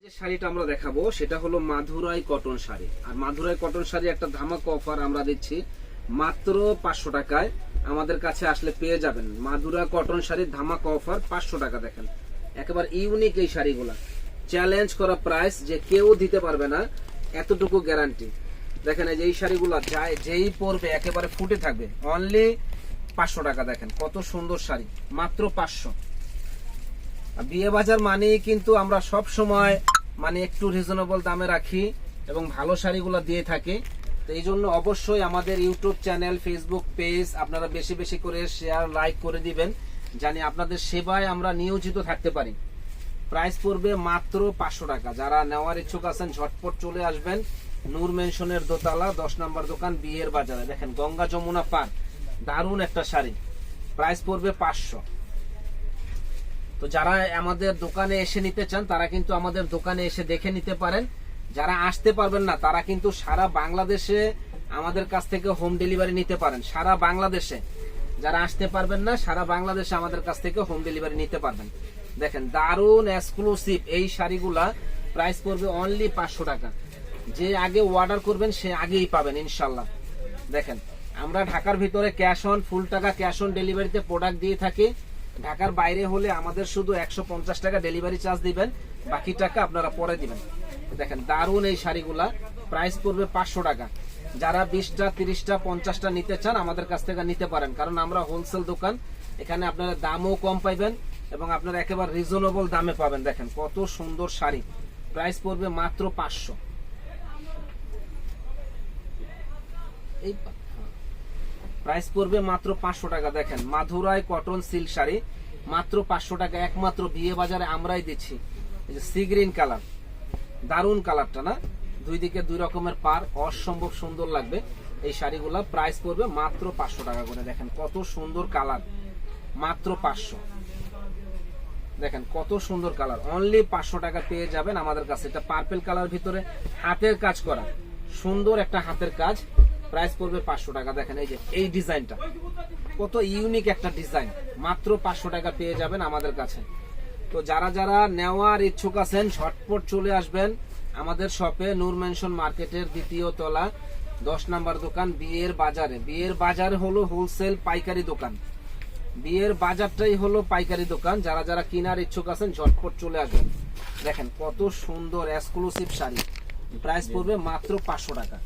যে শাড়িটা আমরা দেখাবো সেটা হলো মাধুরাই কটন শাড়ি। আর মাধুরাই কটন শাড়ি একটা ধামাকা অফার আমরা দিচ্ছি মাত্র 500 টাকায়। আমাদের কাছে আসলে পেয়ে যাবেন মাধুরা কটন শাড়ির ধামাকা অফার 500 টাকা। দেখেন একেবারে ইউনিক এই শাড়িগুলা, চ্যালেঞ্জ করা প্রাইস, যে কেউ দিতে পারবে না এতটুকু গ্যারান্টি। দেখেন এই যে এই শাড়িগুলা যেই পরবে একেবারে ফুটে থাকবে। অনলি 500 টাকা। দেখেন কত সুন্দর শাড়ি, মাত্র 500। বিয়ে বাজার মানে কিন্তু আমরা সব সময় মানে একটু রিজনেবল দামে রাখি এবং ভালো শাড়িগুলো দিয়ে থাকি। তো এই জন্য অবশ্যই আমাদের ইউটিউব চ্যানেল, ফেসবুক পেজ আপনারা বেশি বেশি করে শেয়ার, লাইক করে দিবেন, জানি আপনাদের সেবায় আমরা নিয়োজিত থাকতে পারি। প্রাইস পড়বে মাত্র 500 টাকা। যারা নেওয়ার ইচ্ছুক আছেন ঝটপট চলে আসবেন নূর মেনশনের দোতলা 10 নম্বর দোকান, বিয়ের বাজারে। দেখেন গঙ্গা যমুনা পার, দারুণ একটা শাড়ি, প্রাইস পড়বে 500। তো যারা আমাদের দোকানে এসে নিতে চান তারা কিন্তু আমাদের দোকানে এসে দেখে নিতে পারেন। যারা আসতে পারবেন না তারা কিন্তু সারা বাংলাদেশে আমাদের কাছ থেকে হোম ডেলিভারি নিতে পারেন। সারা বাংলাদেশে যারা আসতে পারবেন না, সারা বাংলাদেশে আমাদের কাছ থেকে হোম ডেলিভারি নিতে পারবেন। দেখেন দারুণ এক্সক্লুসিভ এই শাড়িগুলা, প্রাইস পড়বে অনলি 500 টাকা। যে আগে অর্ডার করবেন সে আগেই পাবেন ইনশাল্লাহ। দেখেন আমরা ঢাকার ভিতরে ক্যাশ অন, ফুল টাকা ক্যাশ অন ডেলিভারিতে প্রোডাক্ট দিয়ে থাকি। ঢাকার বাইরে হলে আমাদের শুধু 150 টাকা ডেলিভারি চার্জ দিবেন, বাকি টাকা আপনারা পরে দিবেন। দেখেন দারুণ এই শাড়িগুলা, প্রাইস পড়বে 500 টাকা। যারা 20টা, 30টা, 50টা নিতে চান আমাদের কাছ থেকে নিতে পারেন, কারণ আমরা হোলসেল দোকান, এখানে আপনারা দামও কম পাইবেন এবং আপনারা একেবারে রিজনেবল দামে পাবেন। দেখেন কত সুন্দর শাড়ি, প্রাইস পড়বে মাত্র 500। এই প্রাইস পড়বে মাত্র 500 টাকা। দেখেন মাধুরাই কটন সিল্ক শাড়ি, মাত্র 500 টাকা। একমাত্র বিয়ে বাজারে আমরাই দিচ্ছি। এই যে সি গ্রিন কালার, দারুণ কালারটা না, দুই দিকে দুই রকমের পার, অসম্ভব সুন্দর লাগবে এই শাড়িগুলা। প্রাইস পড়বে মাত্র 500 টাকা করে। দেখেন কত সুন্দর কালার, মাত্র 500। দেখেন কত সুন্দর কালার, অনলি 500 টাকা পেয়ে যাবেন আমাদের কাছে। এটা পার্পল কালার ভিতরে হাতের কাজ করা, সুন্দর একটা হাতের কাজ, প্রাইস পড়বে 500 টাকা। দেখেন এই যে এই ডিজাইনটা কত ইউনিক একটা ডিজাইন, মাত্র 500 টাকা পেয়ে যাবেন আমাদের কাছে। তো যারা যারা নেওয়ার ইচ্ছুক আছেন ঝটপট চলে আসবেন আমাদের শপে, নূর মেনশন মার্কেটের 2য় তলা 10 নম্বর দোকান, বিয়ের বাজারে। বিয়ের বাজার হলো হোলসেল পাইকারি দোকান, বিয়ের বাজারটাই হলো পাইকারি দোকান। যারা যারা কেনার ইচ্ছুক আছেন ঝটপট চলে আসবেন। দেখেন কত সুন্দর এক্সক্লুসিভ শাড়ি, প্রাইস পড়বে মাত্র 500 টাকা।